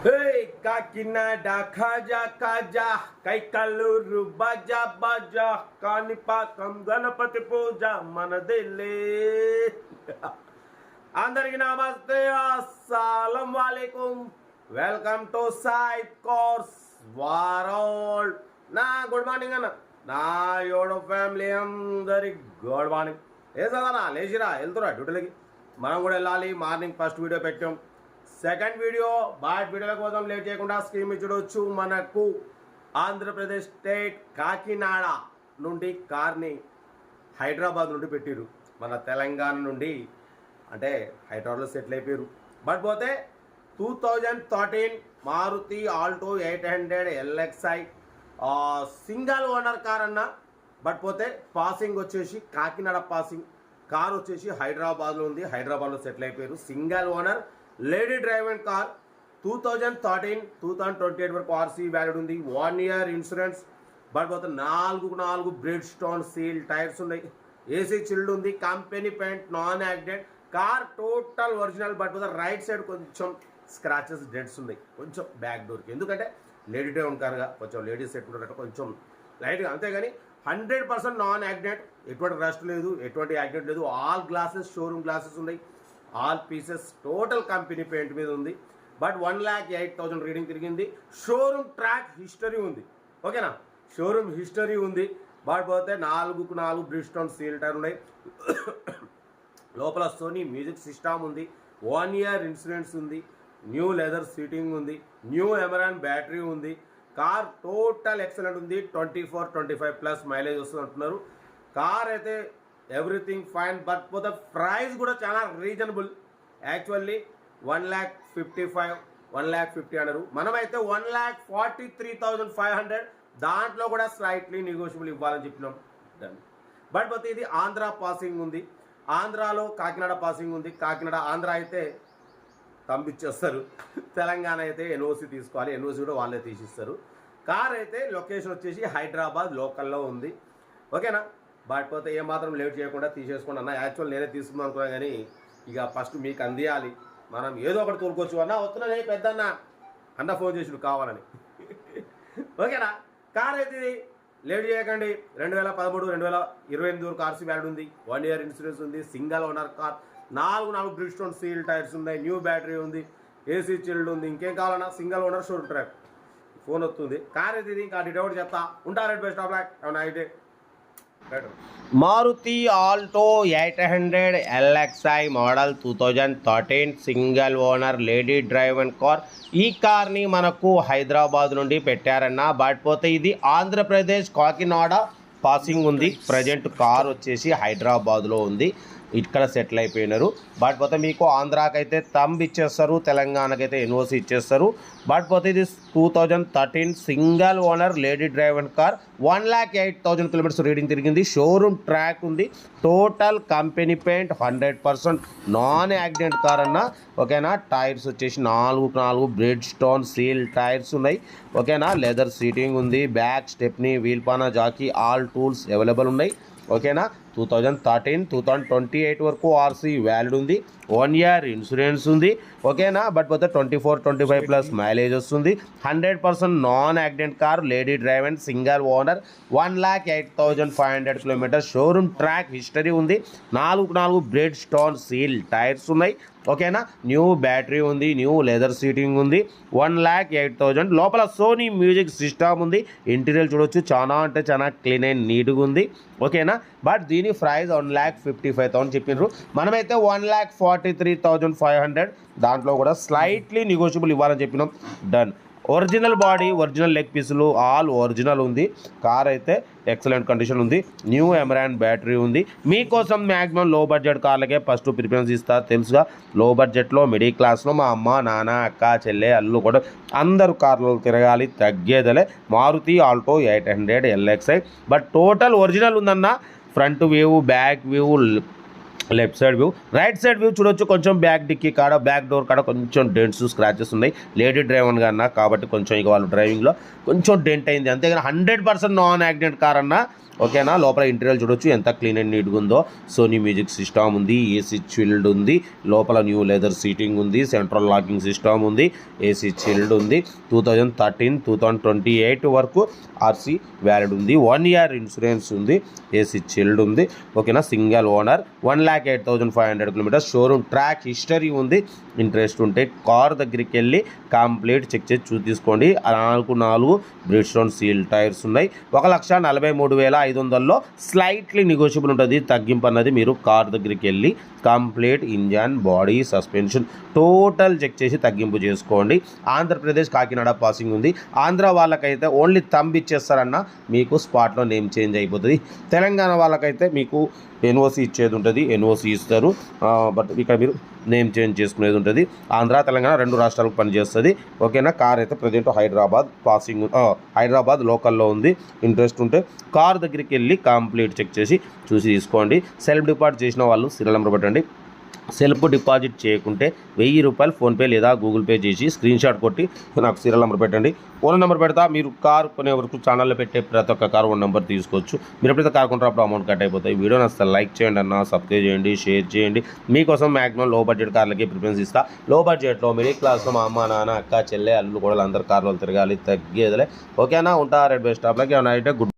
Hey, Kakinada, Kaja, Kaja, Kaikaluru, Baja, Baja, Kanipakam, Ganapati Puja, Manadele. అందరికి నమస్తే అస్సలం వాలేకుం welcome to side course world నా good morning అన్న నా యోడో ఫ్యామిలీ అందరికి గుడ్ మార్నింగ్ ఏ చదవనా లేచిరా వెళ్తురా డ్యూటీలకి మనం కూడా వెళ్ళాలి మార్నింగ్ ఫస్ట్ వీడియో పెట్టాం సెకండ్ వీడియో బాట్ వీడియోల కోసం లేట్ చేయకుండా స్క్రీన్ చూడవచ్చు మనకు ఆంధ్రప్రదేశ్ స్టేట్ కాకినాడ నుండి కార్ని హైదరాబాద్ నుండి పెట్టిరు మన తెలంగాణ నుండి అంటే హైదరాబాద్లో సెటిల్ అయిపోయారు బట్ పోతే 2013 Maruti Alto 800 LXI single owner car అన్న బట్ పోతే పాసింగ్ వచ్చేసి కాకినాడ పాసింగ్ కార్ వచ్చేసి హైదరాబాద్లో ఉంది హైదరాబాద్లో సెటిల్ అయిపోయారు single owner lady driver car 2013-2028 వరకు ఆర్సీ వ్యాలిడ్ ఉంది 1 year ఇన్సూరెన్స్ బట్ పోతే 4 బ్రిడ్ స్టోన్ సీల్ టైర్స్ ఉన్నాయి ఏసీ చిల్డ్ ఉంది company paint non accident car total original but right side కొంచెం స్క్రాచెస్ డెంట్స్ ఉన్నాయి కొంచెం బ్యాక్ డోర్కి ఎందుకంటే లేడీ డ్రైవర్ కార్గా కొంచెం లేడీస్ పెట్టుకున్నట్టు కొంచెం లైట్గా అంతేగాని 100% నాన్ యాక్సిడెంట్ ఎటువంటి రస్ట్ లేదు ఎటువంటి యాక్సిడెంట్ లేదు ఆల్ గ్లాసెస్ షోరూమ్ గ్లాసెస్ ఉన్నాయి all pieces total company paint మీద ఉంది బట్ 1,08,000 రీడింగ్ తిరిగింది షోరూమ్ ట్రాక్ హిస్టరీ ఉంది ఓకేనా షోరూమ్ హిస్టరీ ఉంది బట్ పోతే 4 బ్రిడ్ స్టోన్ సీల్ టైర్ ఉన్నాయి లోపల సోనీ మ్యూజిక్ సిస్టమ్ ఉంది 1 year ఇన్సూరెన్స్ ఉంది న్యూ లెదర్ సీటింగ్ ఉంది న్యూ ఎమరాన్ బ్యాటరీ ఉంది కార్ టోటల్ ఎక్సలెంట్ ఉంది 24-25+ మైలేజ్ వస్తుంది అంటున్నారు కార్ అయితే ఎవ్రీథింగ్ ఫైన్ బట్ పోతే ప్రైస్ కూడా చాలా రీజనబుల్ యాక్చువల్లీ 1,55,1,50 అన్నారు మనమైతే 1,43,500 దాంట్లో కూడా స్లైట్లీ నెగోషియబుల్ ఇవ్వాలని చెప్పినాం బట్ పోతే ఇది ఆంధ్ర పాసింగ్ ఉంది ఆంధ్రాలో కాకినాడ పాసింగ్ ఉంది కాకినాడ ఆంధ్ర అయితే పంపించేస్తారు తెలంగాణ అయితే ఎన్ఓసి తీసుకోవాలి ఎన్ఓసి కూడా వాళ్ళే తీసిస్తారు కార్ అయితే లొకేషన్ వచ్చేసి హైదరాబాద్ లోకల్లో ఉంది ఓకేనా బట్ పోతే ఏమాత్రం లేట్ చేయకుండా తీసేసుకోండి అన్న యాక్చువల్ నేనే తీసుకుందాం అనుకున్నా కానీ ఇక ఫస్ట్ మీకు అందియాలి మనం ఏదో ఒకటి తోలుకోవచ్చు అన్న వస్తున్నా పెద్దన్న అన్న ఫోన్ చేసి కావాలని ఓకేనా కార్ అయితే లేట్ చేయకండి 2013-2028 వరకు ఆర్సీ వ్యాలిడ్ ఉంది 1 year ఇన్సూరెన్స్ ఉంది single owner car 4 breed stone seal tyres ఉన్నాయి న్యూ బ్యాటరీ ఉంది ఏసీ చిల్డ్ ఉంది ఇంకేం కావాలన్నా single owner showroom track phone వస్తుంది కార్ అయితే ఇంకా డిటౌట్ చెప్తా ఉంటారు బెస్ట్ ఆఫ్ లక్ ఏమన్నా అయితే Maruti Alto 800 LXI model 2013 single owner lady driver car ఈ కార్ని మనకు హైదరాబాద్ నుండి పెట్టారన్న బట్ పోతే ఇది ఆంధ్రప్రదేశ్ కాకినాడ పాసింగ్ ఉంది ప్రజెంట్ కార్ వచ్చేసి హైదరాబాద్లో ఉంది ఇక్కడ సెటిల్ అయిపోయినారు బట్ పోతే మీకు ఆంధ్రాకైతే తంబ్ ఇచ్చేస్తారు తెలంగాణకైతే ఎన్ఓసి ఇచ్చేస్తారు బట్ పోతే ఇది 2013 single owner lady driver car 1,08,000 kilometres reading తిరిగింది షోరూమ్ ట్రాక్ ఉంది total company paint 100% non accident car అన్న ఓకేనా టైర్స్ వచ్చేసి 4 బ్రిడ్ స్టోన్ సీల్ టైర్స్ ఉన్నాయి ఓకేనా లెదర్ సీటింగ్ ఉంది బ్యాక్ స్టెప్నీ వీల్ పానా జాకీ ఆల్ టూల్స్ అవైలబుల్ ఉన్నాయి ఓకేనా 2013-2028 వరకు ఆర్సీ వ్యాలిడ్ ఉంది 1 year ఇన్సూరెన్స్ ఉంది ఓకేనా బట్ పోతే 24-25+ మైలేజ్ వస్తుంది 100% non accident car lady driver single owner 1,08,500 kilometres showroom track history ఉంది 4 బ్రిడ్ స్టోన్ సీల్ టైర్స్ ఉన్నాయి ఓకేనా న్యూ బ్యాటరీ ఉంది న్యూ లెదర్ సీటింగ్ ఉంది 1,08,000 లోపల సోనీ మ్యూజిక్ సిస్టమ్ ఉంది ఇంటీరియర్ చూడొచ్చు చాలా అంటే చాలా క్లీన్ అండ్ నీట్గా ఉంది ఓకేనా బట్ దీని ప్రైస్ 1,55,000 చెప్పినారు మనమైతే 1,43,500 దాంట్లో కూడా స్లైట్లీ నెగోషియబుల్ ఇవ్వాలని చెప్పినాం done original body original leg పీసులు ఆల్ ఒరిజినల్ ఉంది కార్ అయితే ఎక్సలెంట్ కండిషన్ ఉంది న్యూ ఎమరాన్ బ్యాటరీ ఉంది మీకోసం మ్యాక్సిమం లో బడ్జెట్ కార్లకే ఫస్ట్ ప్రిఫరెన్స్ ఇస్తారు తెలుసుగా లో బడ్జెట్లో మిడిల్ క్లాస్లో మా అమ్మ నాన్న అక్క చెల్లె అల్లు కూడా అందరూ కార్లలో తిరగాలి తగ్గేదలే Maruti Alto 800 LXI but total original ఉందన్న front view back view left side view, right side view చూడొచ్చు. కొంచెం బ్యాక్ డిక్కీ కాడ, బ్యాక్ డోర్ కాడ కొంచెం డెంట్స్, స్క్రాచెస్ ఉన్నాయి. లేడీ డ్రైవర్ కన్నా కాబట్టి కొంచెం ఇక వాళ్ళు డ్రైవింగ్లో కొంచెం డెంట్ అయింది, అంతేగాని 100% నాన్ యాక్సిడెంట్ కార్ అన్న. ఓకేనా, లోపల ఇంటీరియర్ చూడొచ్చు ఎంత క్లీన్ అండ్ నీట్గా ఉందో. సోనీ మ్యూజిక్ సిస్టమ్ ఉంది, ఏసీ చిల్డ్ ఉంది, లోపల న్యూ లెదర్ సీటింగ్ ఉంది, సెంట్రల్ లాకింగ్ సిస్టమ్ ఉంది, ఏసీ చిల్డ్ ఉంది. 2013, 2028 వరకు ఆర్సీ వ్యాలిడ్ ఉంది, 1 year ఇన్సూరెన్స్ ఉంది, ఏసీ చిల్డ్ ఉంది. ఓకేనా, single owner, 1,08,500 kilometres, showroom track history ఉంది. ఇంట్రెస్ట్ ఉంటే కార్ దగ్గరికి వెళ్ళి కంప్లీట్ చెక్ చేసి తీసుకోండి. 4 బ్రిడ్ స్టోన్ సీల్ టైర్స్ ఉన్నాయి. 1,43,500లో స్లైట్లీ నెగోషియబుల్ ఉంటుంది తగ్గింపు అన్నది. మీరు కార్ దగ్గరికి వెళ్ళి complete engine, body, suspension total check చేసి తగ్గింపు చేసుకోండి. ఆంధ్రప్రదేశ్ కాకినాడ పాసింగ్ ఉంది. ఆంధ్ర వాళ్ళకైతే ఓన్లీ తంబ్ ఇచ్చేస్తారన్న, మీకు స్పాట్లో నేమ్ చేంజ్ అయిపోతుంది. తెలంగాణ వాళ్ళకైతే మీకు ఎన్ఓసి ఇచ్చేది ఉంటుంది, ఎన్ఓసి ఇస్తారు. బట్ ఇక్కడ మీరు నేమ్ చేంజ్ చేసుకునేది ఉంటుంది. ఆంధ్ర తెలంగాణ 2 రాష్ట్రాలకు పనిచేస్తుంది. ఓకేనా, కార్ అయితే ప్రజెంట్ హైదరాబాద్ పాసింగ్, హైదరాబాద్ లోకల్లో ఉంది. ఇంట్రెస్ట్ ఉంటే కార్ దగ్గరికి వెళ్ళి కంప్లీట్ చెక్ చేసి చూసి తీసుకోండి. సెల్ఫ్ డిపాజిట్ చేసిన వాళ్ళు సీరియల్ నెంబర్ పెట్టండి. సెల్ఫ్ డిపాజిట్ చేయకుంటే 1000 రూపాయలు ఫోన్పే లేదా గూగుల్ పే చేసి స్క్రీన్ షాట్ కొట్టి నాకు సీరియల్ నెంబర్ పెట్టండి. ఓన్ నెంబర్ పెడతా. మీరు కార్ కొనే వరకు ఛానల్లో పెట్టే ప్రతి ఒక్క కార్ ఓన్ నెంబర్ తీసుకోవచ్చు. మీరు ఎప్పుడైతే కార్ కొంటారో అప్పుడు అమౌంట్ కట్ అయిపోతాయి. వీడియో నచ్చితే లైక్ చేయండి అన్న, సబ్స్క్రైబ్ చేయండి, షేర్ చేయండి. మీకోసం మ్యాక్సిమం లో బడ్జెట్ కార్లకి ప్రిఫరెన్స్ ఇస్తా. లో బడ్జెట్లో మిడిల్ క్లాస్లో మా అమ్మ, నాన్న, అక్క, చెల్లె, అల్లు కూడా అందరు కార్లు తిరగాలి, తగ్గేదిలే. ఓకేనా, ఉంటా. రెడ్ బెస్ట్ స్టాప్లకి ఏమైనా అయితే గుడ్